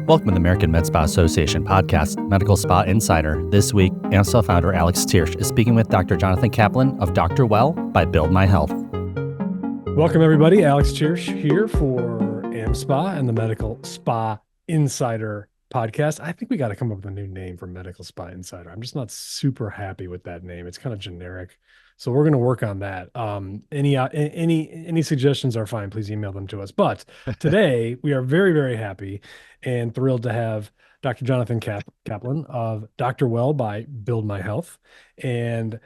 Welcome to the American Med Spa Association podcast, Medical Spa Insider. This week, AmSpa founder Alex Thiersch is speaking with Dr. Jonathan Kaplan of DrWell by BuildMyHealth. Welcome, everybody. Alex Thiersch here for AmSpa and the Medical Spa Insider podcast. I think we got to come up with a new name for Medical Spa Insider. I'm just not super happy with that name. It's kind of generic. So we're going to work on that. Any suggestions are fine. Please email them to us. But today we are very, very happy and thrilled to have Dr. Jonathan Kaplan of DrWell by BuildMyHealth. And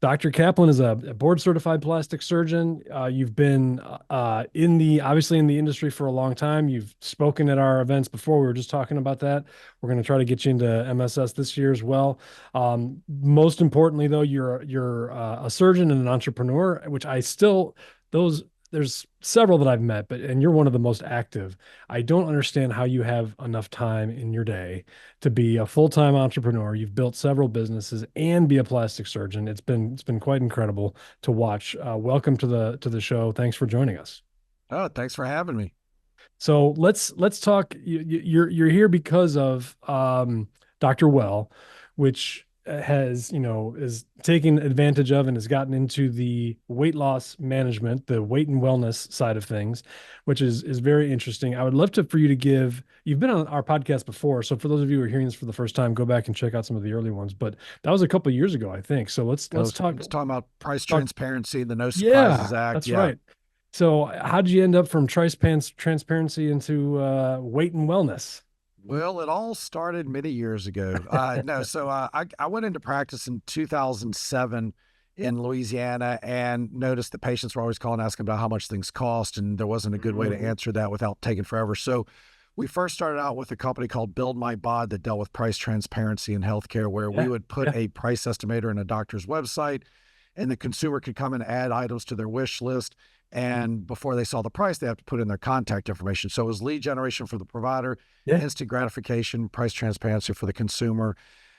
Dr. Kaplan is a board-certified plastic surgeon. You've been obviously in the industry for a long time. You've spoken at our events before. We were just talking about that. We're going to try to get you into MSS this year as well. Most importantly, though, you're a surgeon and an entrepreneur, which there's several that I've met, and you're one of the most active. I don't understand how you have enough time in your day to be a full-time entrepreneur. You've built several businesses and be a plastic surgeon. It's been quite incredible to watch. Welcome to the show. Thanks for joining us. Oh, thanks for having me. So let's talk. You're here because of DrWell, which is taking advantage of and has gotten into the weight loss management, the weight and wellness side of things, which is very interesting. I would love for you to you've been on our podcast before. So for those of you who are hearing this for the first time, go back and check out some of the early ones, but that was a couple of years ago, I think. So let's talk. Let's talk about price transparency, the No Surprises Act. That's right. So how did you end up from transparency into weight and wellness? Well, it all started many years ago. I went into practice in 2007 in Louisiana and noticed that patients were always calling asking about how much things cost, and there wasn't a good way to answer that without taking forever. So we first started out with a company called BuildMyBod that dealt with price transparency in healthcare, where we would put a price estimator in a doctor's website, and the consumer could come and add items to their wish list. And before they saw the price, they have to put in their contact information. So it was lead generation for the provider, instant gratification, price transparency for the consumer.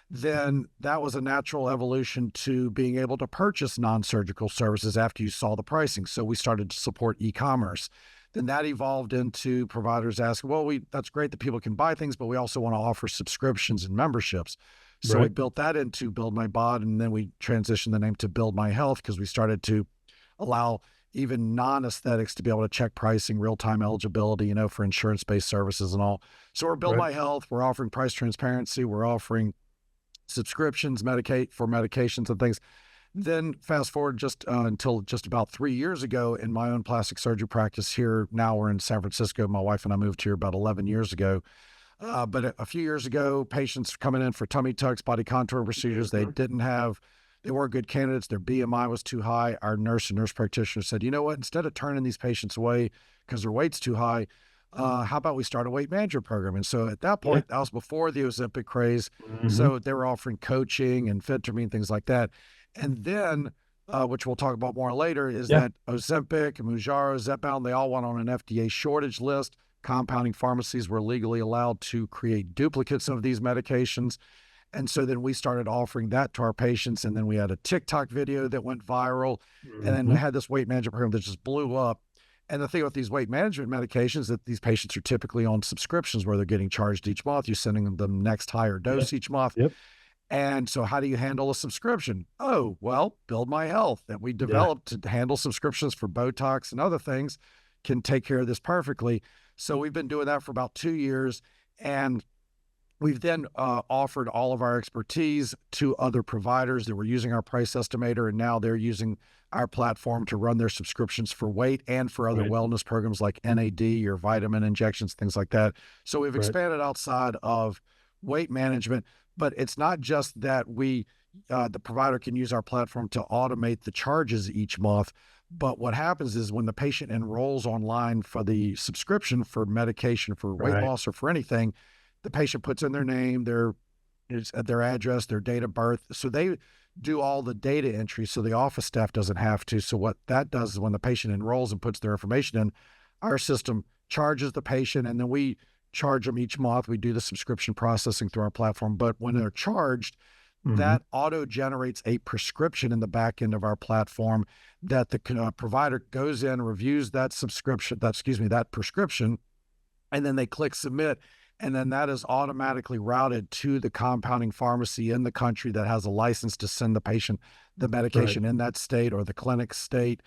Then that was a natural evolution to being able to purchase non-surgical services after you saw the pricing. So we started to support e-commerce. Then that evolved into providers asking, well, that's great that people can buy things, but we also want to offer subscriptions and memberships. So we built that into BuildMyBod, and then we transitioned the name to BuildMyHealth because we started to allow even non-aesthetics to be able to check pricing, real-time eligibility, for insurance-based services and all. So we're BuildMyHealth. We're offering price transparency. We're offering subscriptions, for medications and things. Then fast forward until just about 3 years ago in my own plastic surgery practice here. Now we're in San Francisco. My wife and I moved here about 11 years ago. But a few years ago, patients coming in for tummy tucks, body contour procedures, they weren't good candidates. Their BMI was too high. Our nurse and nurse practitioner said, you know what, instead of turning these patients away because their weight's too high, how about we start a weight management program? And so at that point, that was before the Ozempic craze. So they were offering coaching and phentermine, things like that. And then, which we'll talk about more later, is that Ozempic, Mounjaro, Zepbound, they all went on an FDA shortage list. Compounding pharmacies were legally allowed to create duplicates of these medications. And so then we started offering that to our patients. And then we had a TikTok video that went viral. And then we had this weight management program that just blew up. And the thing with these weight management medications that these patients are typically on subscriptions where they're getting charged each month. You're sending them the next higher dose each month. And so how do you handle a subscription? Oh, well, BuildMyHealth that we developed to handle subscriptions for Botox and other things can take care of this perfectly. So we've been doing that for about 2 years. And we've then offered all of our expertise to other providers that were using our price estimator, and now they're using our platform to run their subscriptions for weight and for other wellness programs like NAD or vitamin injections, things like that. So we've expanded outside of weight management, but it's not just that the provider can use our platform to automate the charges each month. But what happens is when the patient enrolls online for the subscription for medication, for weight loss, or for anything, the patient puts in their name, their address, their date of birth. So they do all the data entry so the office staff doesn't have to. So what that does is when the patient enrolls and puts their information in, our system charges the patient, and then we charge them each month. We do the subscription processing through our platform. But when they're charged, that auto generates a prescription in the back end of our platform that the provider goes in, reviews that prescription, and then they click submit. And then that is automatically routed to the compounding pharmacy in the country that has a license to send the patient the medication in that state or the clinic state.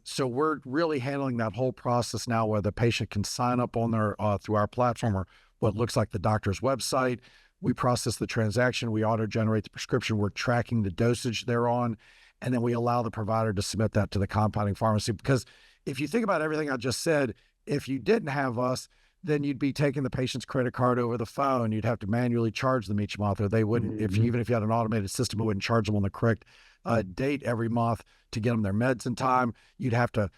So we're really handling that whole process now, where the patient can sign up on their through our platform or what looks like the doctor's website. We process the transaction, we auto-generate the prescription, we're tracking the dosage they're on, and then we allow the provider to submit that to the compounding pharmacy. Because if you think about everything I just said, if you didn't have us, then you'd be taking the patient's credit card over the phone. You'd have to manually charge them each month, or they wouldn't, even if you had an automated system, it wouldn't charge them on the correct date every month to get them their meds in time. You'd have to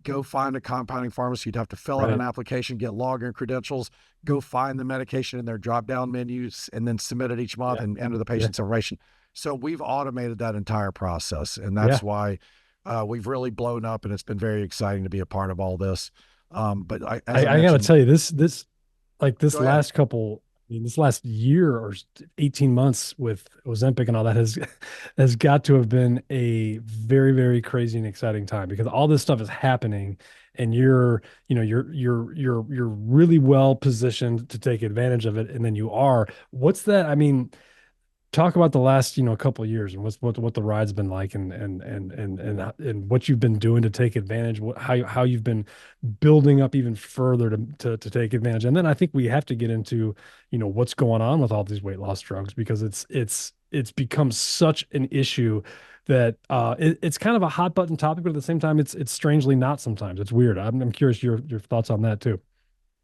go find a compounding pharmacy. You'd have to fill out an application, get login credentials, go find the medication in their drop-down menus, and then submit it each month and enter the patient's information. So we've automated that entire process, and that's why we've really blown up, and it's been very exciting to be a part of all this. But I got to tell you, this last couple, this last year or 18 months with Ozempic and all that has got to have been a very, very crazy and exciting time, because all this stuff is happening and you're really well positioned to take advantage of it. And then what's that? I mean, talk about the last, couple of years and what the ride's been like, and what you've been doing to take advantage, how you've been building up even further to take advantage. And then I think we have to get into, what's going on with all these weight loss drugs, because it's become such an issue that it's kind of a hot button topic, but at the same time, it's strangely not sometimes. It's weird. I'm curious your thoughts on that too.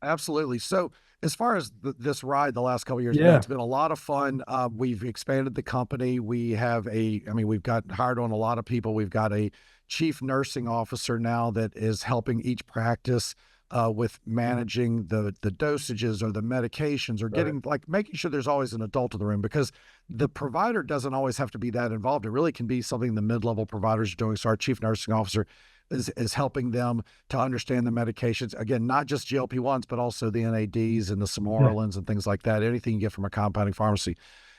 Absolutely. So as far as this ride the last couple of years, it's been a lot of fun. We've expanded the company. We have we've got hired on a lot of people. We've got a chief nursing officer now that is helping each practice with managing the dosages or the medications, or getting making sure there's always an adult in the room, because the provider doesn't always have to be that involved. It really can be something the mid-level providers are doing. So our chief nursing officer is helping them to understand the medications. Again, not just GLP-1s, but also the NADs and the Somorolins and things like that, anything you get from a compounding pharmacy.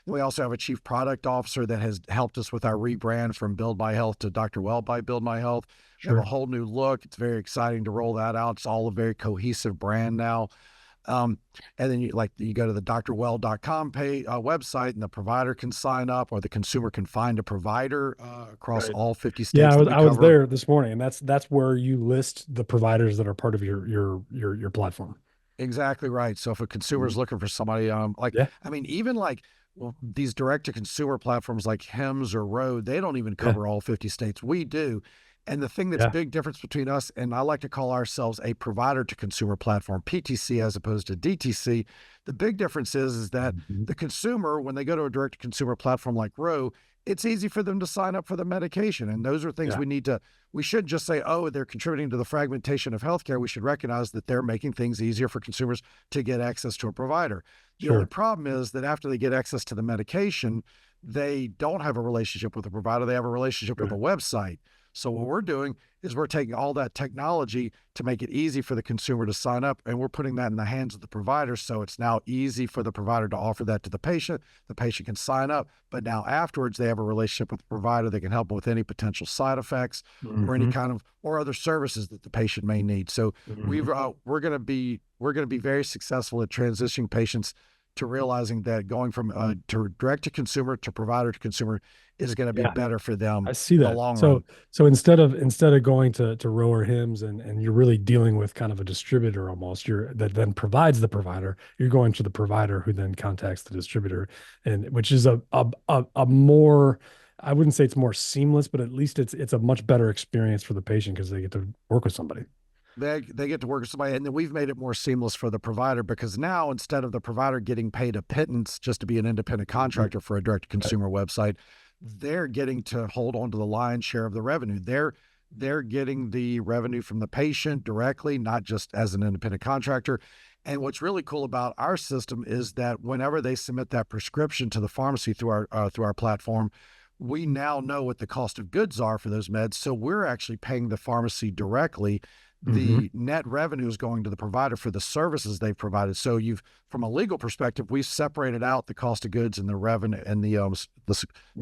We also have a chief product officer that has helped us with our rebrand from BuildMyHealth to DrWell by BuildMyHealth. We have a whole new look. It's very exciting to roll that out. It's all a very cohesive brand now. And then you go to the DrWell.com website, and the provider can sign up, or the consumer can find a provider across all 50 states. Yeah, I was there this morning, and that's where you list the providers that are part of your platform. Exactly right. So if a consumer is looking for somebody, these direct-to-consumer platforms like Hims or Ro, they don't even cover all 50 states. We do. And the thing that's a big difference between us, and I like to call ourselves a provider-to-consumer platform, PTC as opposed to DTC, the big difference is that the consumer, when they go to a direct-to-consumer platform like Ro, it's easy for them to sign up for the medication. And those are things we shouldn't just say, oh, they're contributing to the fragmentation of healthcare. We should recognize that they're making things easier for consumers to get access to a provider. The only problem is that after they get access to the medication, they don't have a relationship with the provider. They have a relationship with a website. So what we're doing is we're taking all that technology to make it easy for the consumer to sign up, and we're putting that in the hands of the provider. So it's now easy for the provider to offer that to the patient. The patient can sign up, but now afterwards they have a relationship with the provider. They can help them with any potential side effects or any kind of, or other services that the patient may need. So we're going to be very successful at transitioning patients to realizing that going from to direct to consumer to provider to consumer is going to be better for them. I see that. In the long run. So instead of going to Ro or Hims and you're really dealing with kind of a distributor almost, that then provides the provider, you're going to the provider who then contacts the distributor, and which is a more, I wouldn't say it's more seamless, but at least it's a much better experience for the patient, because they get to work with somebody. They get to work with somebody, and then we've made it more seamless for the provider, because now instead of the provider getting paid a pittance just to be an independent contractor for a direct-to-consumer website, they're getting to hold on to the lion's share of the revenue. They're getting the revenue from the patient directly, not just as an independent contractor. And what's really cool about our system is that whenever they submit that prescription to the pharmacy through our platform, we now know what the cost of goods are for those meds. So we're actually paying the pharmacy directly. The net revenue is going to the provider for the services they've provided. So from a legal perspective, we've separated out the cost of goods and the revenue and the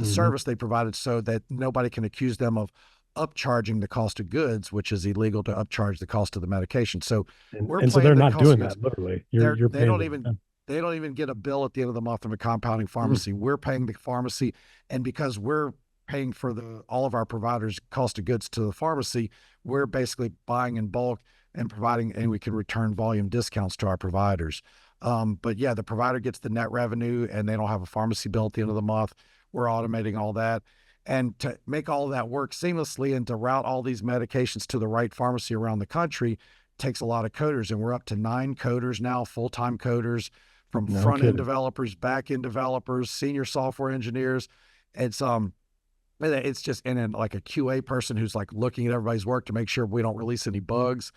service they provided, so that nobody can accuse them of upcharging the cost of goods, which is illegal to upcharge the cost of the medication. So we're And so playing they're the not cost of doing goods. that literally. You're They paying don't them. even they don't even get a bill at the end of the month from a compounding Mm. pharmacy. We're paying the pharmacy, and because we're paying for all of our providers' cost of goods to the pharmacy, we're basically buying in bulk and providing, and we can return volume discounts to our providers. But yeah, the provider gets the net revenue, and they don't have a pharmacy bill at the end of the month. We're automating all that. And to make all of that work seamlessly and to route all these medications to the right pharmacy around the country takes a lot of coders. And we're up to 9 coders now, full-time coders, from No front-end kidding. developers, back-end developers, senior software engineers. It's just, and then like a QA person who's like looking at everybody's work to make sure we don't release any bugs.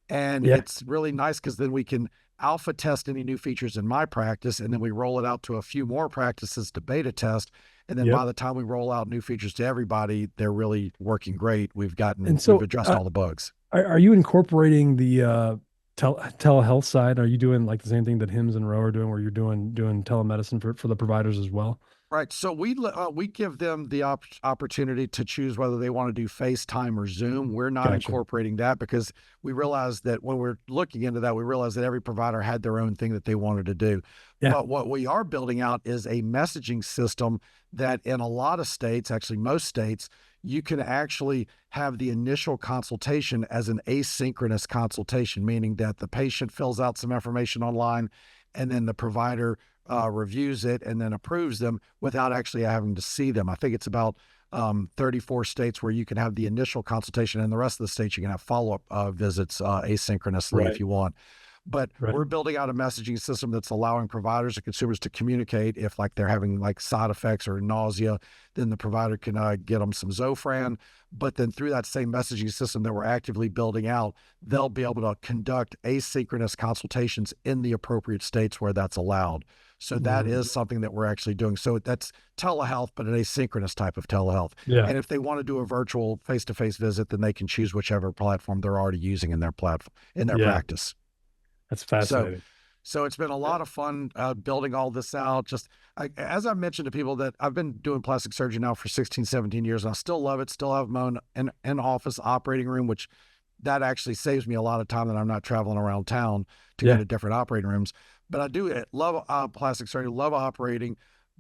And Yeah. it's really nice because then we can alpha test any new features in my practice, and then we roll it out to a few more practices to beta test. And then Yep. by the time we roll out new features to everybody, they're really working great. We've And so addressed all the bugs. are you incorporating the telehealth side? Are you doing like the same thing that Hims and Row are doing, where you're doing telemedicine for the providers as well? Right. So we give them the opportunity to choose whether they want to do FaceTime or Zoom. We're not Gotcha. incorporating that because we realize that when we're looking into that, we realize that every provider had their own thing that they wanted to do. Yeah. But what we are building out is a messaging system that in a lot of states, actually most states, you can actually have the initial consultation as an asynchronous consultation, meaning that the patient fills out some information online and then the provider reviews it and then approves them without actually having to see them. I think it's about 34 states where you can have the initial consultation, and the rest of the states you can have follow-up visits asynchronously if you want. But we're building out a messaging system that's allowing providers and consumers to communicate. If like they're having like side effects or nausea, then the provider can get them some Zofran. But then through that same messaging system that we're actively building out, they'll be able to conduct asynchronous consultations in the appropriate states where that's allowed. So that is something that we're actually doing. So that's telehealth, but an asynchronous type of telehealth. Yeah. And if they want to do a virtual face-to-face visit, then they can choose whichever platform they're already using in their practice. That's fascinating. So it's been a lot of fun building all this out. As I've mentioned to people, that I've been doing plastic surgery now for 16, 17 years, and I still love it. Still have my own in-office operating room, which that actually saves me a lot of time that I'm not traveling around town to go to different operating rooms. But I do love plastic surgery, love operating.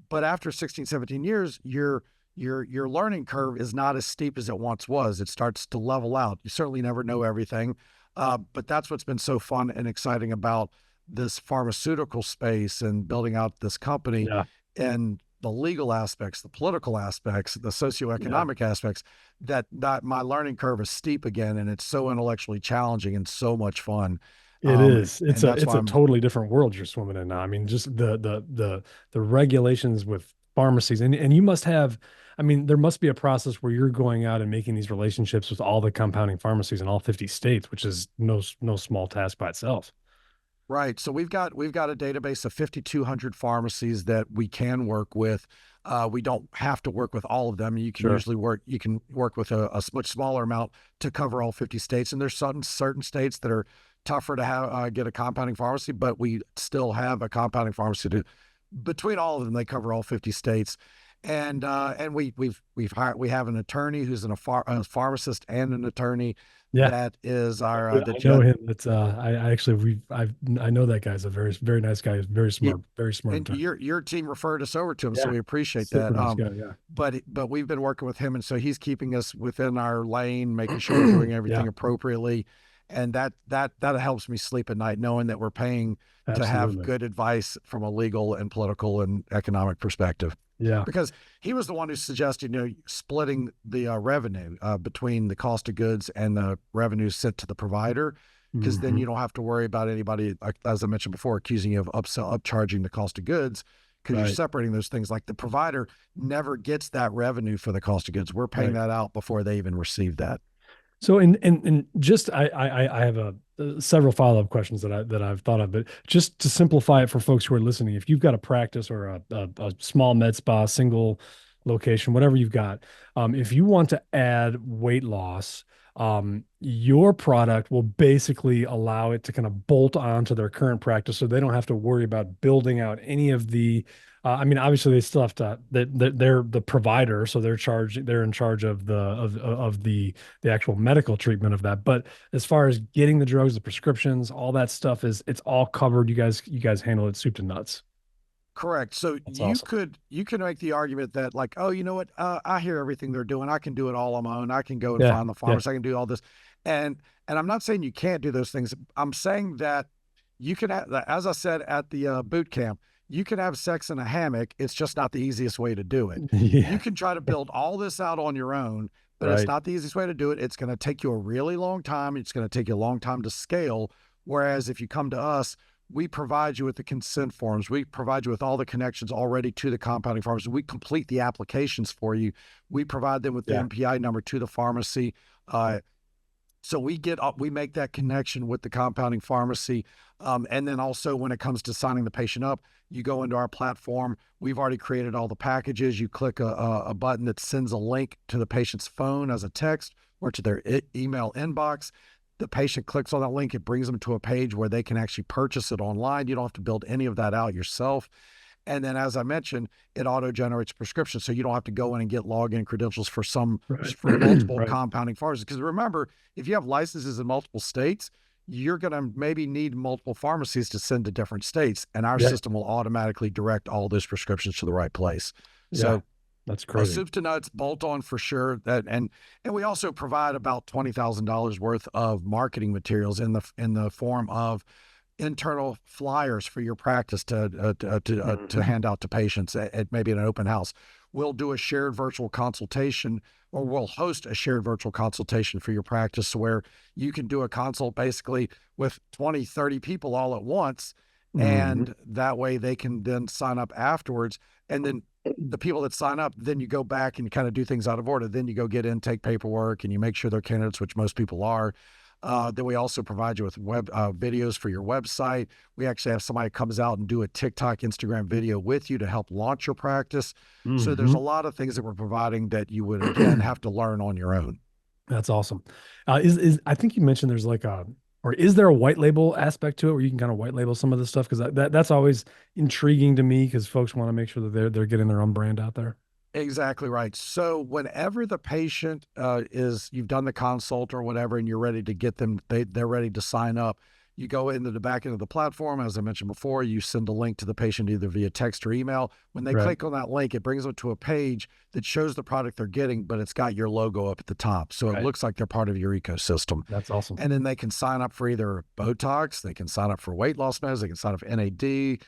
But after 16, 17 years, your learning curve is not as steep as it once was. It starts to level out. You certainly never know everything. But that's what's been so fun and exciting about this pharmaceutical space and building out this company, and the legal aspects, the political aspects, the socioeconomic aspects, that my learning curve is steep again, and it's so intellectually challenging and so much fun. It is. It's a I'm totally different world you're swimming in now. I mean, just the regulations with pharmacies, and you must have. I mean, there must be a process where you're going out and making these relationships with all the compounding pharmacies in all 50 states, which is no small task by itself. Right. So we've got a database of 5,200 pharmacies that we can work with. We don't have to work with all of them. You can usually work with a much smaller amount to cover all 50 states. And there's certain states that are tougher to have get a compounding pharmacy, but we still have a compounding pharmacy between all of them. They cover all 50 states. And we have an attorney who's a pharmacist and an attorney. That is our I know him. It's I know that guy's a very, very nice guy. He's very smart, very smart. And your team referred us over to him, so we appreciate Super that. Nice guy, But we've been working with him, and so he's keeping us within our lane, making sure we're doing everything appropriately. And that helps me sleep at night, knowing that we're paying to have good advice from a legal and political and economic perspective. Yeah. Because he was the one who suggested, splitting the revenue between the cost of goods and the revenue sent to the provider, because then you don't have to worry about anybody, as I mentioned before, accusing you of upcharging the cost of goods, because you're separating those things. Like the provider never gets that revenue for the cost of goods. We're paying that out before they even receive that. So, and just I have several follow-up questions that I've thought of, but just to simplify it for folks who are listening, if you've got a practice or a small med spa, single location, whatever you've got, if you want to add weight loss, your product will basically allow it to kind of bolt onto their current practice, so they don't have to worry about building out any of the I mean, obviously they still have to, they're the provider, so they're in charge of the actual medical treatment of that. But as far as getting the drugs, the prescriptions, all that stuff it's all covered. You guys handle it soup to nuts. Correct. So That's awesome. you can make the argument that like, oh, you know what? I hear everything they're doing. I can do it all on my own. I can go and Yeah. find the Yeah. farmers. I can do all this, and I'm not saying you can't do those things. I'm saying that you can have, as I said at the boot camp, you can have sex in a hammock. It's just not the easiest way to do it. You Yeah. can try to build all this out on your own, but it's Right. not the easiest way to do it. It's going to take you a really long time. It's going to take you a long time to scale. Whereas if you come to us, we provide you with the consent forms. We provide you with all the connections already to the compounding pharmacy. We complete the applications for you. We provide them with the Yeah. MPI number to the pharmacy. So we make that connection with the compounding pharmacy. And then also when it comes to signing the patient up, you go into our platform. We've already created all the packages. You click a button that sends a link to the patient's phone as a text or to their email inbox. The patient clicks on that link. It brings them to a page where they can actually purchase it online. You don't have to build any of that out yourself. And then, as I mentioned, it auto generates prescriptions. So you don't have to go in and get login credentials for Right. multiple Right. compounding pharmacies. Because remember, if you have licenses in multiple states, you're going to maybe need multiple pharmacies to send to different states. And our Yeah. system will automatically direct all those prescriptions to the right place. Yeah. So That's a crazy. soup to nuts bolt on for sure. And we also provide about $20,000 worth of marketing materials in the form of internal flyers for your practice to Mhm. hand out to patients at maybe an open house. We'll do a shared virtual consultation, or we'll host a shared virtual consultation for your practice where you can do a consult basically with 20, 30 people all at once. Mhm. And that way they can then sign up afterwards. And then the people that sign up, then you go back and you kind of do things out of order. Then you go get intake paperwork and you make sure they're candidates, which most people are. Then we also provide you with web videos for your website. We actually have somebody comes out and do a TikTok, Instagram video with you to help launch your practice. So there's a Mhm. lot of things that we're providing that you would again have to learn on your own. That's awesome. Is I think you mentioned there's like or is there a white label aspect to it where you can kind of white label some of this stuff? Because that's always intriguing to me because folks want to make sure that they're getting their own brand out there. Exactly right. So whenever the patient you've done the consult or whatever, and you're ready to get them, they're ready to sign up. You go into the back end of the platform, as I mentioned before. You send a link to the patient either via text or email. When they Right. click on that link, it brings them to a page that shows the product they're getting, but it's got your logo up at the top, so it Right. looks like they're part of your ecosystem. That's awesome. And then they can sign up for either Botox, they can sign up for weight loss meds, they can sign up for NAD,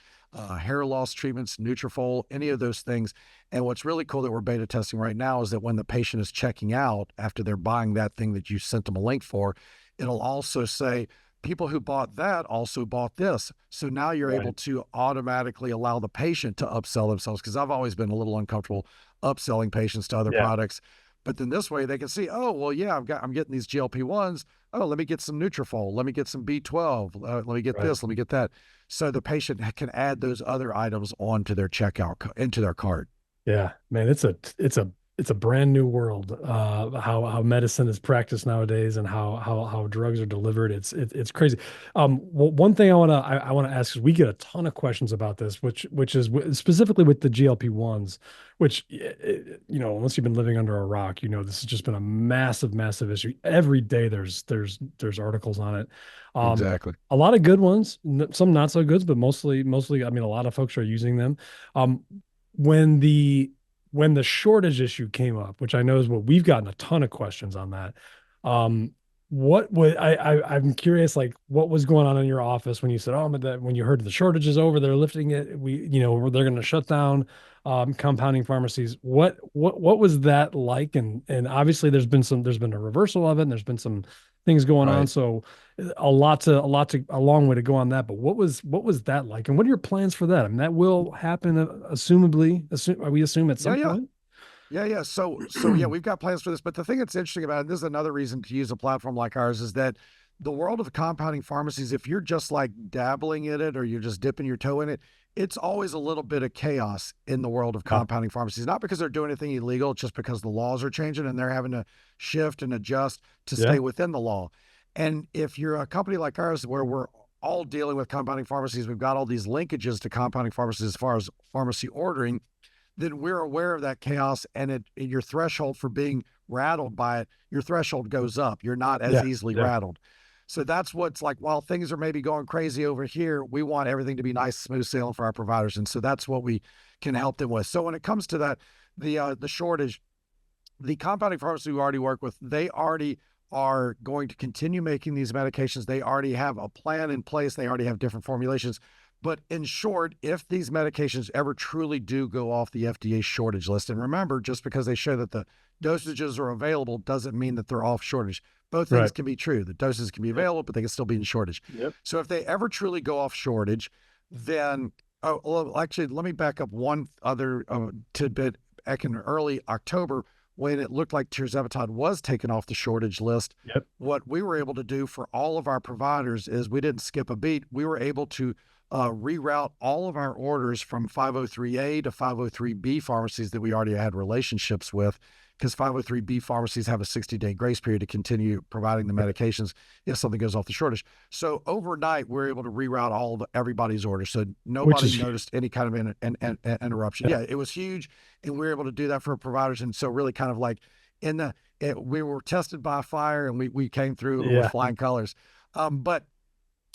hair loss treatments, Nutrafol, any of those things. And what's really cool that we're beta testing right now is that when the patient is checking out after they're buying that thing that you sent them a link for, it'll also say, people who bought that also bought this. So now you're able Right. to automatically allow the patient to upsell themselves. Because I've always been a little uncomfortable upselling patients to other Yeah. products. But then this way they can see, oh, well, yeah, I'm getting these GLP-1s. Oh, let me get some Nutrafol. Let me get some B12. Let me get Right. this. Let me get that. So the patient can add those other items onto their into their cart. Yeah, man, it's a brand new world. How medicine is practiced nowadays and how drugs are delivered. It's crazy. One thing I want to ask is we get a ton of questions about this, which is specifically with the GLP-1s, which unless you've been living under a rock, this has just been a massive, massive issue. Every day there's articles on it. Um, Exactly. a lot of good ones, some not so good, but mostly, I mean, a lot of folks are using them. Um, when the shortage issue came up, which I know is what we've gotten a ton of questions on that. What was I'm curious, like what was going on in your office when you said, oh, but that when you heard the shortage is over, they're lifting it, they're going to shut down compounding pharmacies. What was that like? And obviously there's been a reversal of it, and there's been some things going on. Right. So a long way to go on that. But what was that like? And what are your plans for that? I mean, that will happen, we assume at Yeah, some yeah. point. Yeah. So yeah, we've got plans for this. But the thing that's interesting about it, this is another reason to use a platform like ours, is that the world of compounding pharmacies, if you're just like dabbling in it or you're just dipping your toe in it, it's always a little bit of chaos in the world of Yeah. compounding pharmacies. Not because they're doing anything illegal, it's just because the laws are changing and they're having to shift and adjust to stay Yeah. within the law. And if you're a company like ours where we're all dealing with compounding pharmacies, we've got all these linkages to compounding pharmacies as far as pharmacy ordering, then we're aware of that chaos, and your threshold for being rattled by it, your threshold goes up. You're not as easily rattled. So that's what's like, while things are maybe going crazy over here, we want everything to be nice, smooth sailing for our providers. And so that's what we can help them with. So when it comes to that, the shortage, the compounding pharmacy we already work with, they already are going to continue making these medications. They already have a plan in place. They already have different formulations. But in short, if these medications ever truly do go off the FDA shortage list, and remember, just because they show that the dosages are available doesn't mean that they're off shortage. Both things can be true. The doses can be available, but they can still be in shortage. So if they ever truly go off shortage, then, actually, let me back up one other tidbit. Back in early October, when it looked like tirzepatide was taken off the shortage list, what we were able to do for all of our providers is we didn't skip a beat. We were able to reroute all of our orders from 503A to 503B pharmacies that we already had relationships with, because 503B pharmacies have a 60-day grace period to continue providing the medications if something goes off the shortage. So overnight, we're able to reroute everybody's orders. So nobody noticed any kind of an interruption. Yeah, it was huge. And we were able to do that for providers. And so really kind of like we were tested by fire, and we came through with flying colors.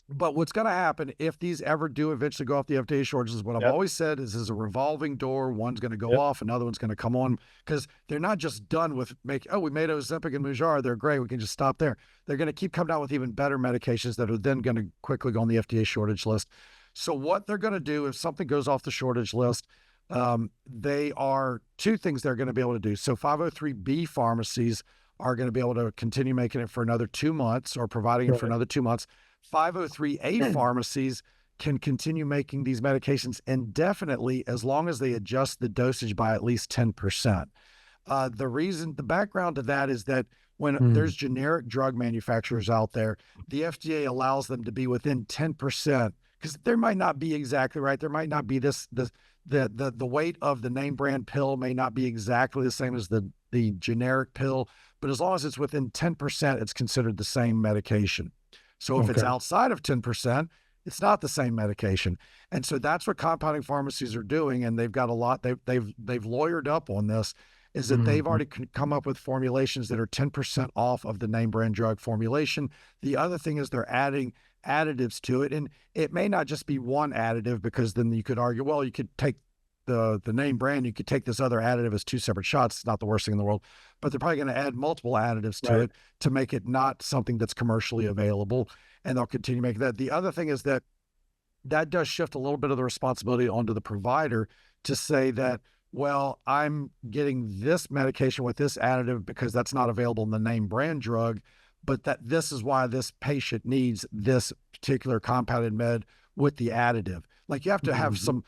But what's going to happen if these ever do eventually go off the FDA shortages, what I've always said is a revolving door. One's going to go off, another one's going to come on, because they're not just done with we made Ozempic and Mounjaro, they're great, we can just stop there. They're going to keep coming out with even better medications that are then going to quickly go on the FDA shortage list. So what they're going to do if something goes off the shortage list, they are two things they're going to be able to do. So 503B pharmacies are going to be able to continue making it for another 2 months, or providing it for another 2 months. 503A pharmacies can continue making these medications indefinitely as long as they adjust the dosage by at least 10%. The background to that is that when there's generic drug manufacturers out there, the FDA allows them to be within 10%, because there might not be exactly right. There might not be the weight of the name brand pill may not be exactly the same as the generic pill, but as long as it's within 10%, it's considered the same medication. So if it's outside of 10%, it's not the same medication. And so that's what compounding pharmacies are doing. And they've got a lot, they've lawyered up on this, is that they've already come up with formulations that are 10% off of the name brand drug formulation. The other thing is they're adding additives to it. And it may not just be one additive, because then you could argue, well, you could take the name brand, you could take this other additive as 2 separate shots. It's not the worst thing in the world, but they're probably going to add multiple additives to it to make it not something that's commercially available, and they'll continue making that. The other thing is that does shift a little bit of the responsibility onto the provider to say that, well, I'm getting this medication with this additive because that's not available in the name brand drug, but that this is why this patient needs this particular compounded med with the additive. Like, you have to have some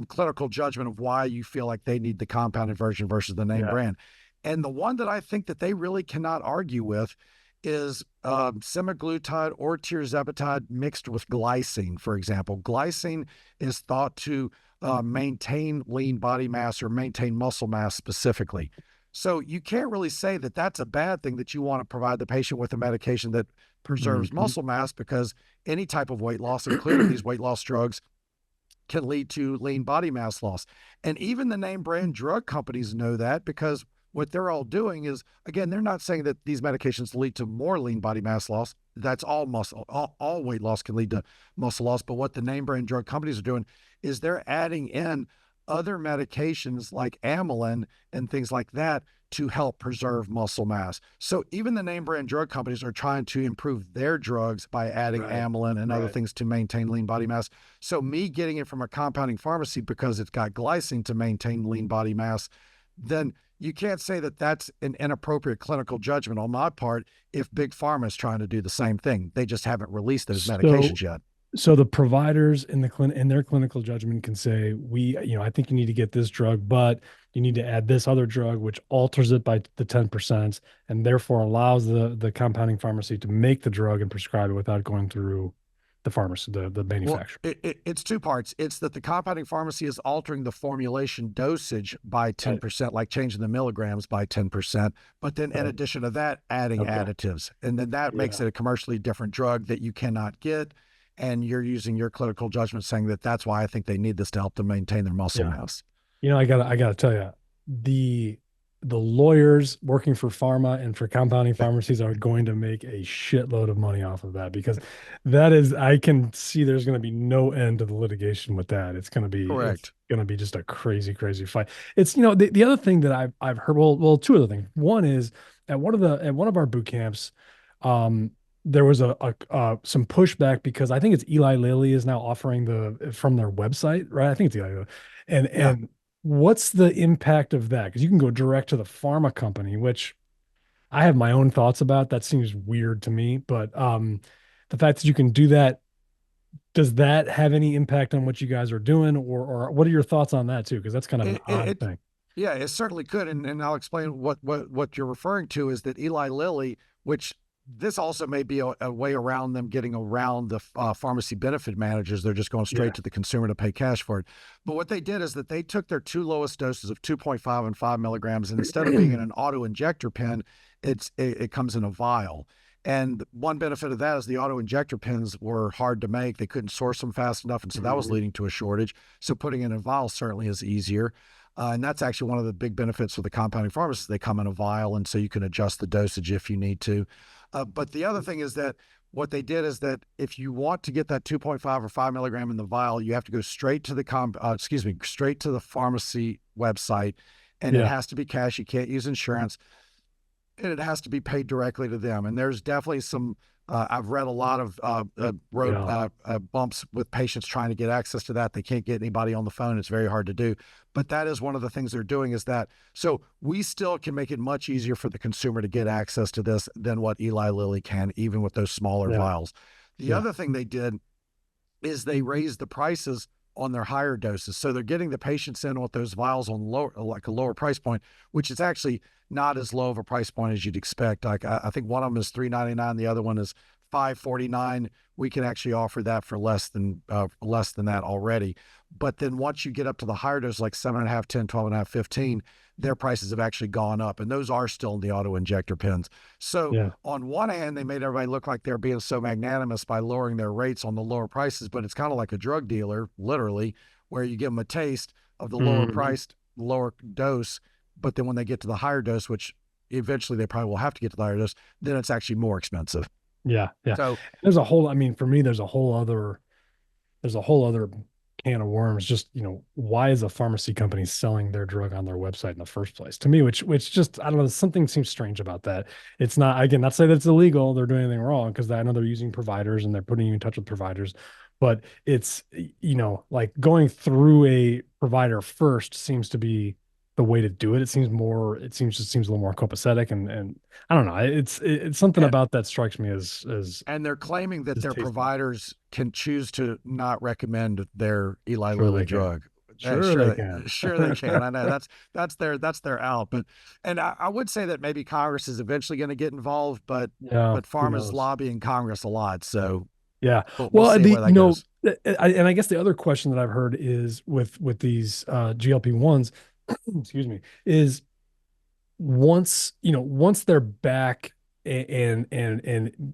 clinical judgment of why you feel like they need the compounded version versus the name brand. And the one that I think that they really cannot argue with is semaglutide or tirzepatide mixed with glycine, for example. Glycine is thought to maintain lean body mass or maintain muscle mass specifically. So you can't really say that that's a bad thing, that you want to provide the patient with a medication that preserves muscle mass, because any type of weight loss, including these weight loss drugs, can lead to lean body mass loss. And even the name brand drug companies know that, because what they're all doing is, again, they're not saying that these medications lead to more lean body mass loss. That's all muscle, all weight loss can lead to muscle loss. But what the name brand drug companies are doing is they're adding in other medications like amylin and things like that to help preserve muscle mass. So even the name brand drug companies are trying to improve their drugs by adding amylin and other things to maintain lean body mass. So me getting it from a compounding pharmacy because it's got glycine to maintain lean body mass, then you can't say that that's an inappropriate clinical judgment on my part if Big Pharma is trying to do the same thing. They just haven't released those medications yet. So the providers in their clinical judgment can say, I think you need to get this drug, but you need to add this other drug, which alters it by the 10% and therefore allows the compounding pharmacy to make the drug and prescribe it without going through the pharmacy, the manufacturer. Well, it's two parts. It's that the compounding pharmacy is altering the formulation dosage by 10%, like changing the milligrams by 10%, but then in addition to that, adding additives. And then that makes it a commercially different drug that you cannot get. and you're using your clinical judgment saying that that's why I think they need this to help them maintain their muscle Yeah. mass. I gotta tell you, the lawyers working for pharma and for compounding pharmacies are going to make a shitload of money off of that, because that is, I can see there's going to be no end to the litigation with that. It's Correct. going to be just a crazy, crazy fight. It's, the other thing that I've heard, well, two other things. One is at one of our boot camps, there was some pushback because I think it's Eli Lilly is now offering from their website, right? I think it's Eli Lilly. And what's the impact of that? Because you can go direct to the pharma company, which I have my own thoughts about. That seems weird to me, but the fact that you can do that, does that have any impact on what you guys are doing, or what are your thoughts on that too? Because that's kind of an odd thing. Yeah, it certainly could, and I'll explain what you're referring to is that Eli Lilly, which this also may be a way around them getting around the pharmacy benefit managers. They're just going straight to the consumer to pay cash for it. But what they did is that they took their two lowest doses of 2.5 and 5 milligrams, and instead of being in an auto injector pen, it comes in a vial. And one benefit of that is the auto injector pens were hard to make. They couldn't source them fast enough, and so that was leading to a shortage. So putting in a vial certainly is easier. And that's actually one of the big benefits for the compounding pharmacists. They come in a vial, and so you can adjust the dosage if you need to. But the other thing is that what they did is that if you want to get that 2.5 or 5 milligram in the vial, you have to go straight to straight to the pharmacy website, and it has to be cash. You can't use insurance, and it has to be paid directly to them. And there's definitely some, I've read a lot of road bumps with patients trying to get access to that. They can't get anybody on the phone. It's very hard to do. But that is one of the things they're doing is that. So we still can make it much easier for the consumer to get access to this than what Eli Lilly can, even with those smaller vials. The other thing they did is they raised the prices on their higher doses. So they're getting the patients in with those vials on a lower price point, which is actually not as low of a price point as you'd expect. Like I think one of them is $3.99, the other one is $5.49. We can actually offer that for less than that already. But then once you get up to the higher dose, like 7.5, 10, 12.5, 15, their prices have actually gone up, and those are still in the auto injector pens. So on one hand, they made everybody look like they're being so magnanimous by lowering their rates on the lower prices, but it's kind of like a drug dealer, literally, where you give them a taste of the lower priced, lower dose, but then when they get to the higher dose, which eventually they probably will have to get to the higher dose, then it's actually more expensive. Yeah. So for me, there's a whole other can of worms. Just, why is a pharmacy company selling their drug on their website in the first place? To me, which just, I don't know, something seems strange about that. It's not, again, not say that it's illegal, they're doing anything wrong, because I know they're using providers and they're putting you in touch with providers, but it's, like going through a provider first seems to be the way to do it. It seems a little more copacetic, and I don't know. It's something about that strikes me as and they're claiming that their tasteful. Providers can choose to not recommend their Eli Sure Lilly they can. drug. Sure they can. Sure they can. I know that's their out. But I would say that maybe Congress is eventually going to get involved, but pharma's lobbying Congress a lot. So we'll see where that goes. I guess the other question that I've heard is with these GLP-1s, excuse me, is once they're back and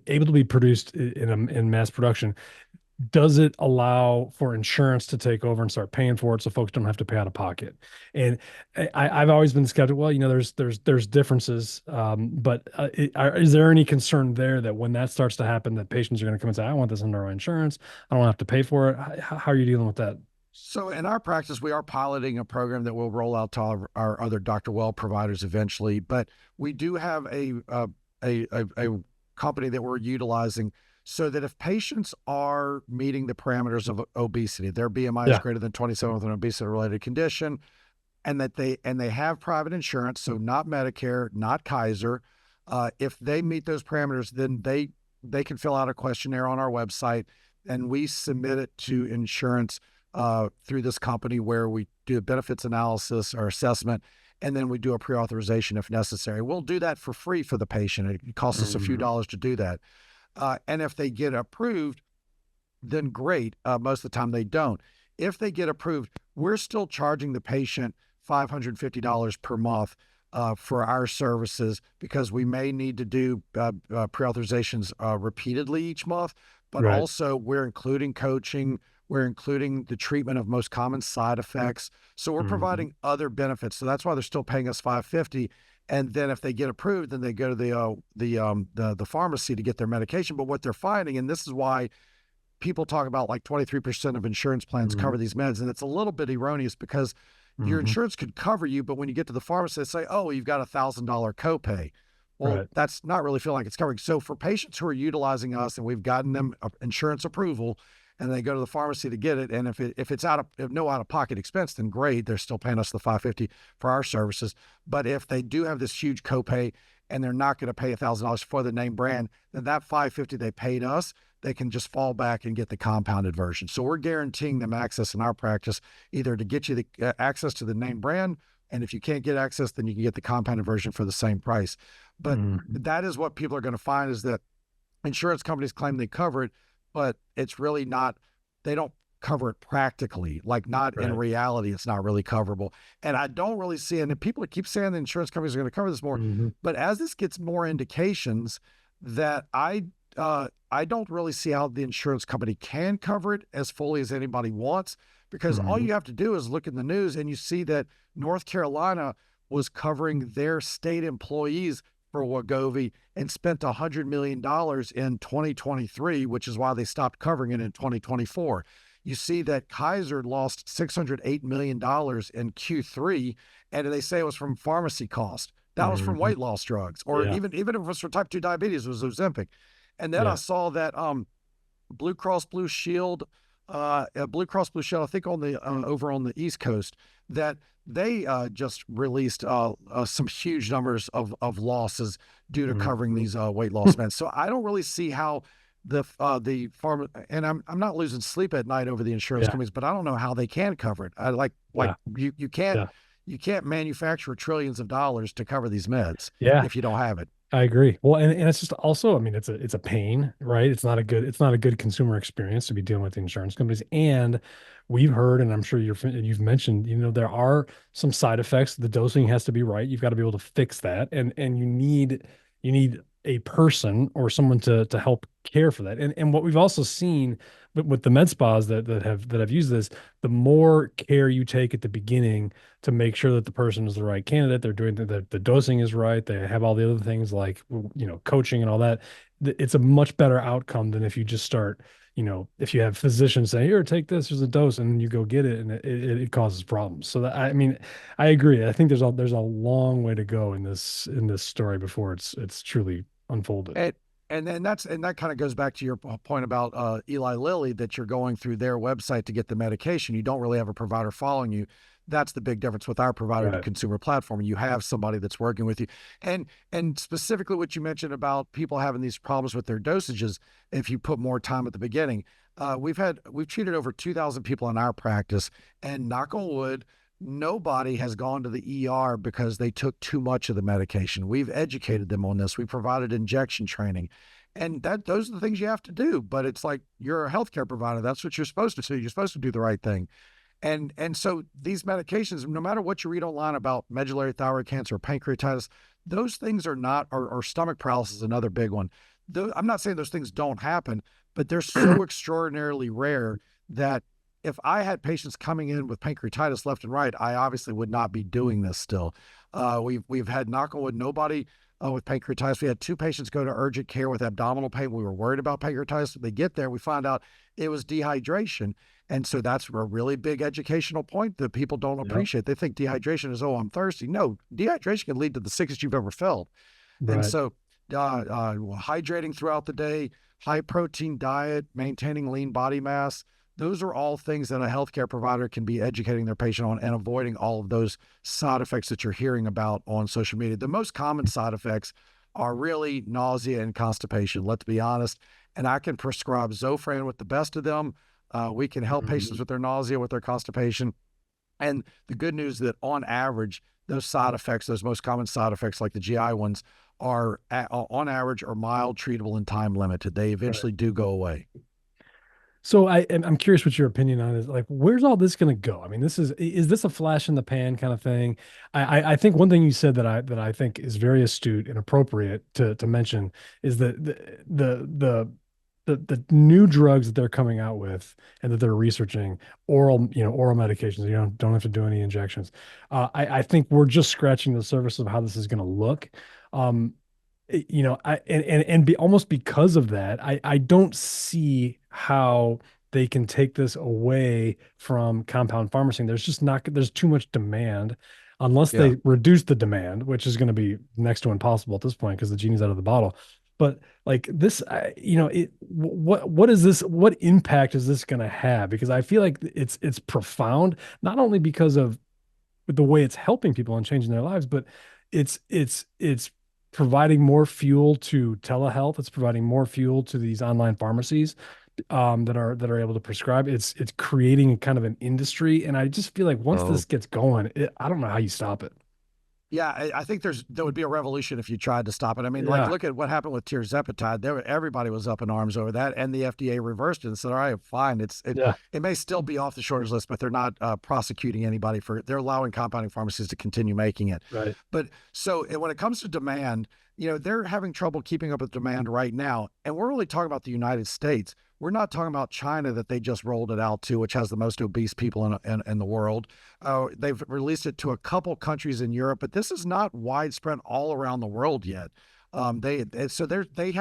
able to be produced in mass production, does it allow for insurance to take over and start paying for it, so folks don't have to pay out of pocket? And I've always been skeptical. Well, there's differences, but is there any concern there that when that starts to happen, that patients are going to come and say, I want this under my insurance, I don't have to pay for it? How are you dealing with that? So in our practice, we are piloting a program that will roll out to our other DrWell providers eventually, but we do have a company that we're utilizing so that if patients are meeting the parameters of obesity, their BMI is greater than 27 with an obesity-related condition, and that they have private insurance, so not Medicare, not Kaiser, if they meet those parameters, then they can fill out a questionnaire on our website, and we submit it to insurance through this company, where we do a benefits analysis or assessment, and then we do a pre-authorization if necessary. We'll do that for free for the patient. It costs us a few dollars to do that. And if they get approved, then great. Most of the time they don't. If they get approved, we're still charging the patient $550 per month for our services, because we may need to do pre-authorizations repeatedly each month. but Right. also we're including coaching, we're including the treatment of most common side effects. So we're Mhm. providing other benefits. So that's why they're still paying us $550. And then if they get approved, then they go to the pharmacy to get their medication. But what they're finding, and this is why people talk about like 23% of insurance plans Mhm. cover these meds, and it's a little bit erroneous because your Mhm. insurance could cover you, but when you get to the pharmacy, they say, "Oh, you've got $1,000 copay." Well, Right. that's not really feeling like it's covering. So for patients who are utilizing us and we've gotten them insurance approval, and they go to the pharmacy to get it, and if it's if no out of pocket expense, then great, they're still paying us the $550 for our services. But if they do have this huge copay and they're not going to pay $1,000 for the name brand, then that $550 they paid us, they can just fall back and get the compounded version. So we're guaranteeing them access in our practice, either to get you the access to the name brand, and if you can't get access, then you can get the compounded version for the same price. But Mhm. that is what people are going to find, is that insurance companies claim they cover it, but it's really not, they don't cover it practically, like not in Right. reality, it's not really coverable. And I don't really see, and people keep saying the insurance companies are going to cover this more, Mhm. but as this gets more indications that I don't really see how the insurance company can cover it as fully as anybody wants, because all Mhm. you have to do is look in the news and you see that North Carolina was covering their state employees for Wegovy and spent $100 million in 2023, which is why they stopped covering it in 2024. You see that Kaiser lost $608 million in Q3, and they say it was from pharmacy cost. That was from Mhm. weight loss drugs, or Yeah. even if it was for type 2 diabetes, it was Ozempic. And then I Yeah. saw that Blue Cross Blue Shield, Blue Cross Blue Shield, I think on the over on the East Coast, that they just released some huge numbers of losses due to covering Mhm. these weight loss meds. So I don't really see how the pharma, and I'm not losing sleep at night over the insurance Yeah. companies, but I don't know how they can cover it. I like Yeah. you can't Yeah. you can't manufacture trillions of dollars to cover these meds Yeah. if you don't have it. I agree. Well, and it's just also, I mean, it's a pain, right? It's not a good consumer experience to be dealing with the insurance companies. And we've heard, and I'm sure you've mentioned, there are some side effects. The dosing has to be right. You've got to be able to fix that, and you need a person or someone to help care for that. And what we've also seen with the med spas that have used this, the more care you take at the beginning to make sure that the person is the right candidate, they're doing the dosing is right, they have all the other things like coaching and all that. It's a much better outcome than if you just start, if you have physicians saying, here, take this, there's a dose, and you go get it, and it causes problems. So that, I mean, I agree. I think there's a long way to go in this story before it's truly unfolded. And and that kind of goes back to your point about Eli Lilly, that you're going through their website to get the medication. You don't really have a provider following you. That's the big difference with our provider to Right. consumer platform. You have somebody that's working with you. And specifically what you mentioned about people having these problems with their dosages, if you put more time at the beginning. We've treated over 2,000 people in our practice, and knock on wood, nobody has gone to the ER because they took too much of the medication. We've educated them on this. We provided injection training. And those are the things you have to do. But it's like, you're a healthcare provider. That's what you're supposed to do. You're supposed to do the right thing. And so these medications, no matter what you read online about medullary thyroid cancer or pancreatitis, those things are not, or stomach paralysis is another big one. I'm not saying those things don't happen, but they're so extraordinarily rare that if I had patients coming in with pancreatitis left and right, I obviously would not be doing this still. We've had, knock on wood, nobody with pancreatitis. We had 2 patients go to urgent care with abdominal pain. We were worried about pancreatitis. They get there, we find out it was dehydration. And so that's a really big educational point that people don't Yep. appreciate. They think dehydration is, oh, I'm thirsty. No, dehydration can lead to the sickest you've ever felt. And Right. so, hydrating throughout the day, high protein diet, maintaining lean body mass, those are all things that a healthcare provider can be educating their patient on, and avoiding all of those side effects that you're hearing about on social media. The most common side effects are really nausea and constipation, let's be honest. And I can prescribe Zofran with the best of them. We can help patients Mhm. with their nausea, with their constipation. And the good news that on average, those side effects, those most common side effects like the GI ones, are on average are mild, treatable, and time limited. They Right. eventually do go away. So I'm curious what your opinion on is, like, where's all this going to go? I mean, is this a flash in the pan kind of thing? I think one thing you said that I think is very astute and appropriate to mention is that the the new drugs that they're coming out with and that they're researching, oral medications, don't have to do any injections. I think we're just scratching the surface of how this is going to look. Um, almost because of that, I don't see how they can take this away from compound pharmacy. There's too much demand unless Yeah. they reduce the demand, which is going to be next to impossible at this point because the genie's out of the bottle. But like this, what is this? What impact is this going to have? Because I feel like it's profound, not only because of the way it's helping people and changing their lives, but it's providing more fuel to telehealth. It's providing more fuel to these online pharmacies that are able to prescribe. It's creating kind of an industry, and I just feel like once Oh, this gets going, I don't know how you stop it. Yeah, I think there would be a revolution if you tried to stop it. I mean, like Yeah, look at what happened with tirzepatide. Everybody was up in arms over that, and the FDA reversed it and said, "All right, fine. yeah, It may still be off the shortage list, but they're not prosecuting anybody for it. They're allowing compounding pharmacies to continue making it." right. But so when it comes to demand, they're having trouble keeping up with demand right now, and we're only talking about the United States. We're not talking about China that they just rolled it out to, which has the most obese people in the world. They've released it to a couple countries in Europe, but this is not widespread all around the world yet. They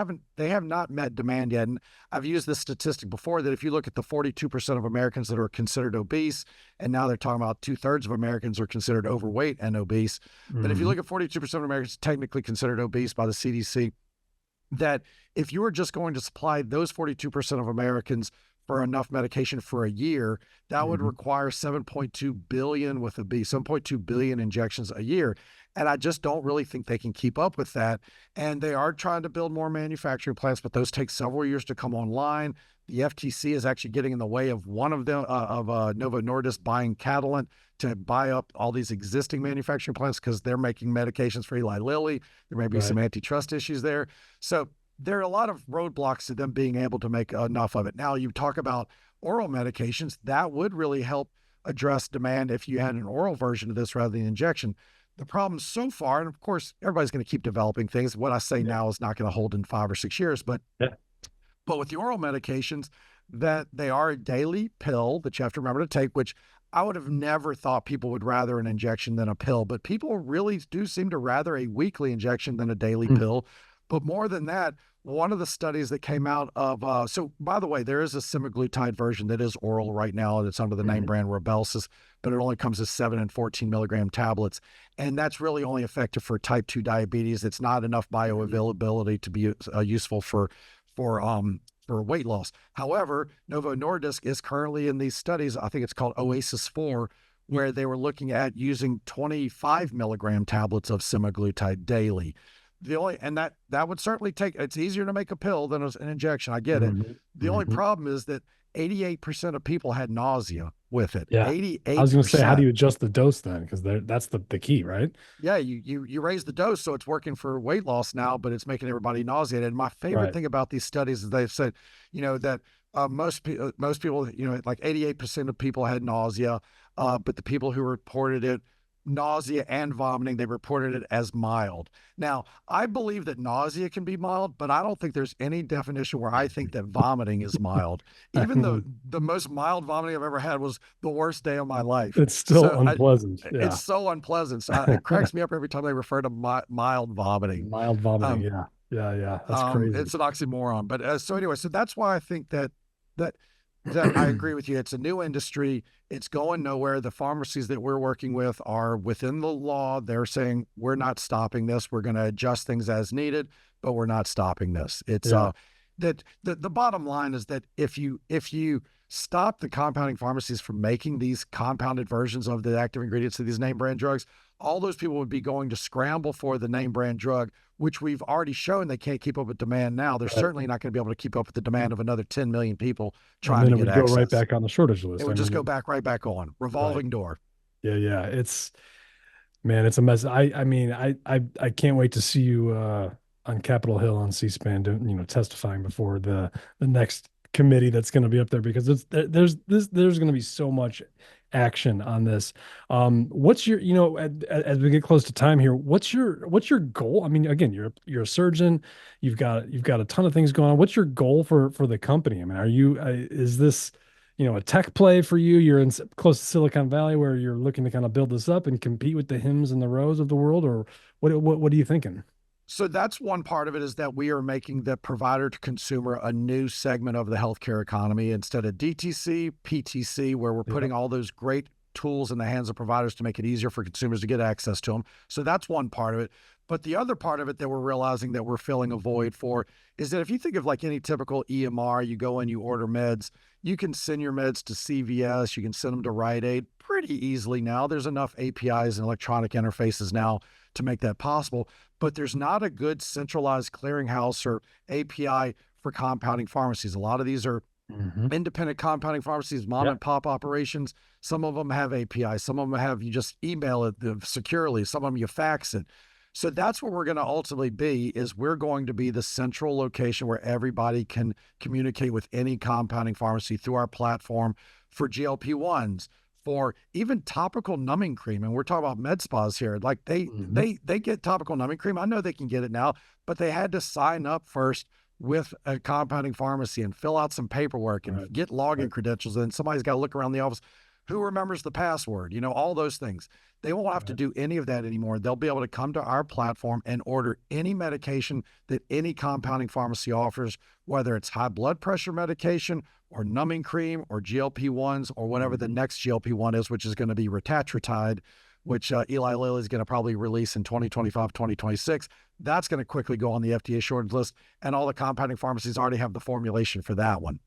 have not met demand yet. And I've used this statistic before that if you look at the 42% of Americans that are considered obese, and now they're talking about 2/3 of Americans are considered overweight and obese. But if you Mhm. look at 42% of Americans technically considered obese by the CDC, that if you were just going to supply those 42% of Americans for enough medication for a year, that would Mhm. require 7.2 billion with a B, 7.2 billion injections a year. And I just don't really think they can keep up with that. And they are trying to build more manufacturing plants, but those take several years to come online. The FTC is actually getting in the way of one of them, Novo Nordisk buying Catalent to buy up all these existing manufacturing plants because they're making medications for Eli Lilly. There may be Right. some antitrust issues there. So there are a lot of roadblocks to them being able to make enough of it. Now, you talk about oral medications, that would really help address demand if you had an oral version of this rather than injection. The problem so far, and of course, everybody's going to keep developing things. What I say Yeah. now is not going to hold in 5 or 6 years, Yeah. but with the oral medications, that they are a daily pill that you have to remember to take, which I would have never thought people would rather an injection than a pill, but people really do seem to rather a weekly injection than a daily Mm. pill. But more than that, one of the studies that came out of, so by the way, there is a semaglutide version that is oral right now. That's under the name Mhm. brand Rybelsus, but it only comes as 7 and 14 milligram tablets. And that's really only effective for type 2 diabetes. It's not enough Mhm. bioavailability to be useful for um, for weight loss. However, Novo Nordisk is currently in these studies. I think it's called Oasis 4, where they were looking at using 25 milligram tablets of semaglutide daily. The only and that would certainly take. It's easier to make a pill than an injection. I get it. Mhm. The only Mhm. problem is that 88% of people had nausea with it. Yeah. I was going to say, how do 88%. you adjust the dose then? Because that's the key, right? Yeah, you raise the dose, so it's working for weight loss now, but it's making everybody nauseated. And my favorite Right. thing about these studies is they've said, that most people, like 88% of people had nausea, but the people who reported it, nausea and vomiting, they reported it as mild. Now, I believe that nausea can be mild, but I don't think there's any definition where I think that vomiting is mild. I Even mean, the most mild vomiting I've ever had was the worst day of my life. it's still So unpleasant. it's Yeah. so unpleasant. So it cracks me up every time they refer to mild vomiting. Mild vomiting. Um, Yeah. Yeah. Yeah. That's crazy. it's an oxymoron. But so anyway, so that's why I think that that I agree with you. It's a new industry. It's going nowhere. The pharmacies that we're working with are within the law. They're saying we're not stopping this. We're going to adjust things as needed, but we're not stopping this. It's Yeah. that the bottom line is that if you stop the compounding pharmacies from making these compounded versions of the active ingredients of these name brand drugs, all those people would be going to scramble for the name brand drug, which we've already shown they can't keep up with demand now. They're Right. certainly not going to be able to keep up with the demand of another 10 million people And trying then to it get would go right access. back on the shortage It list. I would just go mean, back right back on, right. revolving door. Yeah. Yeah. Man, it's a mess. I mean, I can't wait to see you on Capitol Hill on C-SPAN, testifying before the next committee that's going to be up there because there's going to be so much action on this. What's your, as we get close to time here, what's your goal? I mean, again, you're a surgeon, you've got a ton of things going on. What's your goal for the company? I mean, is this, a tech play for you? You're close to Silicon Valley where you're looking to kind of build this up and compete with the Hims and the Rows of the world, or what are you thinking? So that's one part of it, is that we are making the provider to consumer a new segment of the healthcare economy instead of DTC, PTC, where we're putting all those great tools in the hands of providers to make it easier for consumers to get access to them. So that's one part of it. But the other part of it that we're realizing that we're filling a void for is that if you think of like any typical EMR, you go in, you order meds, you can send your meds to CVS, you can send them to Rite Aid pretty easily now. There's enough APIs and electronic interfaces now to make that possible, but there's not a good centralized clearinghouse or API for compounding pharmacies. A lot of these are independent compounding pharmacies, mom and pop operations. Some of them have APIs. Some of them have, you just email it securely. Some of them you fax it. So that's what we're going to ultimately be, is we're going to be the central location where everybody can communicate with any compounding pharmacy through our platform for GLP-1s, for even topical numbing cream. And we're talking about med spas here. Like they get topical numbing cream. I know they can get it now, but they had to sign up first with a compounding pharmacy and fill out some paperwork and get login credentials. And somebody's got to look around the office. Who remembers the password? All those things. They won't have to do any of that anymore. They'll be able to come to our platform and order any medication that any compounding pharmacy offers, whether it's high blood pressure medication or numbing cream or GLP-1s or whatever the next GLP-1 is, which is going to be retatrutide, which Eli Lilly is going to probably release in 2025, 2026. That's going to quickly go on the FDA shortage list. And all the compounding pharmacies already have the formulation for that one.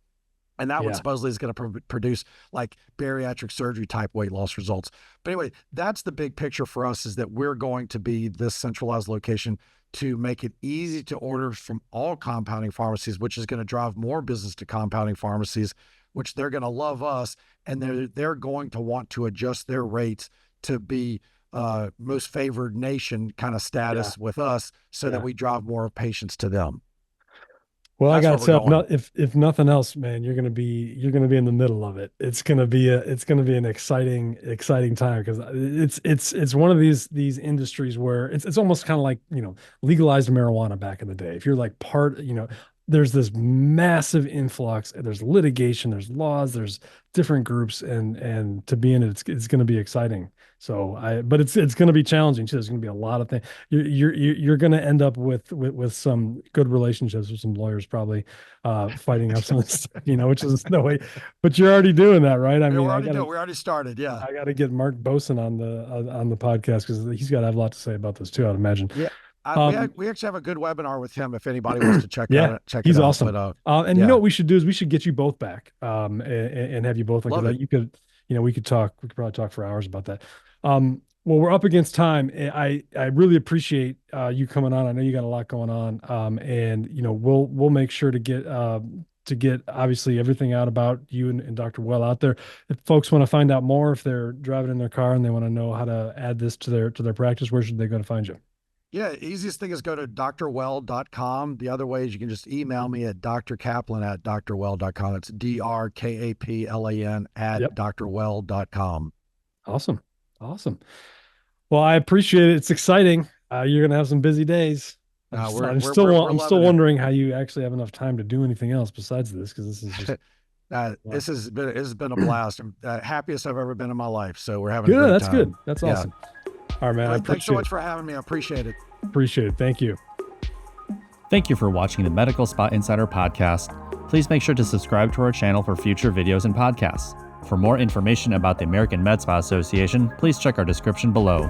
And that one supposedly is going to produce like bariatric surgery type weight loss results. But anyway, that's the big picture for us, is that we're going to be this centralized location to make it easy to order from all compounding pharmacies, which is going to drive more business to compounding pharmacies, which they're going to love us. And they're going to want to adjust their rates to be most favored nation kind of status with us, so that we drive more patients to them. Well, I got to say, if nothing else, man, you're gonna be in the middle of it. It's gonna be an exciting time, because it's one of these industries where it's almost kind of like, legalized marijuana back in the day. If you're like there's this massive influx, there's litigation, there's laws, there's different groups, and to be in it, it's going to be exciting. But it's going to be challenging too. There's going to be a lot of things. You're going to end up with some good relationships with some lawyers, probably fighting up some of this stuff, which is no way. But you're already doing that, right? I mean, we already started. Yeah, I got to get Mark Boson on the podcast, because he's got to have a lot to say about this too, I'd imagine. Yeah. We actually have a good webinar with him if anybody wants to check it out. He's awesome. But, you know what we should do is we should get you both back and have you both. Like, you could, we could probably talk for hours about that. Well, we're up against time. I really appreciate you coming on. I know you got a lot going on. And we'll make sure to get obviously everything out about you and Dr. Well out there. If folks want to find out more, if they're driving in their car and they want to know how to add this to their practice, where should they go to find you? Yeah, easiest thing is go to DrWell.com. The other way is you can just email me at drkaplan@drwell.com. It's DrKaplan @drwell.com. Awesome. Well, I appreciate it. It's exciting. You're going to have some busy days. I'm still wondering how you actually have enough time to do anything else besides this, because this is just... This has been a blast. I'm happiest I've ever been in my life. So we're having a great time. Good. That's awesome. All right, man. Thanks so much for having me. I appreciate it. Thank you. Thank you for watching the Medical Spa Insider podcast. Please make sure to subscribe to our channel for future videos and podcasts. For more information about the American Med Spa Association, please check our description below.